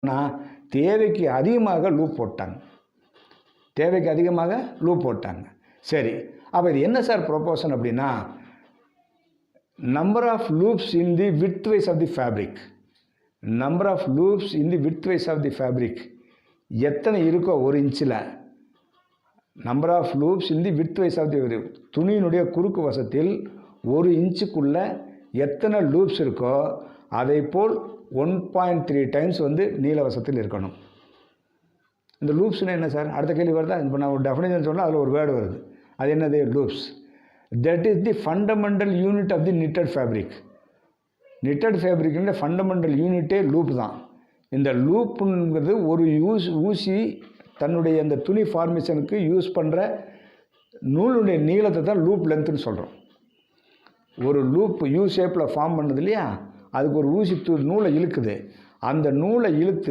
ஆனால் தேவைக்கு அதிகமாக லூப் போட்டாங்க. தேவைக்கு அதிகமாக லூப் போட்டாங்க. சரி, அப்போ இது என்ன சார் ப்ரொபோர்ஷன் அப்படின்னா, number of loops in the width wise of the fabric. Number of loops in the width wise of the fabric எத்தனை இருக்கோ ஒரு இன்ச்சில், number of loops in the width wise of the துணியினுடைய குறுக்கு வசத்தில் ஒரு இன்ச்சுக்குள்ளே எத்தனை லூப்ஸ் இருக்கோ அதை போல் 1.3 டைம்ஸ் வந்து நீளவசத்தில் இருக்கணும். இந்த லூப்ஸ்னால் என்ன சார்? அடுத்த கேள்வி வருதா? இப்போ நான் ஒரு டெஃபினேஷன் சொன்னால் அதில் ஒரு வேர்டு வருது. அது என்னது? Loops. That is the fundamental unit of the knitted fabric. knitted ஃபேப்ரிக்கின்ற ஃபண்டமெண்டல் யூனிட்டே லூப் தான். இந்த லூப்புங்கிறது ஒரு ஊசி தன்னுடைய அந்த துணி ஃபார்மேஷனுக்கு யூஸ் பண்ணுற நூலுடைய நீளத்தை தான் லூப் லென்த்துன்னு சொல்கிறோம். ஒரு லூப் யூ ஷேப்பில் ஃபார்ம் பண்ணுது இல்லையா, அதுக்கு ஒரு ஊசி நூலை இழுக்குது. அந்த நூலை இழுத்து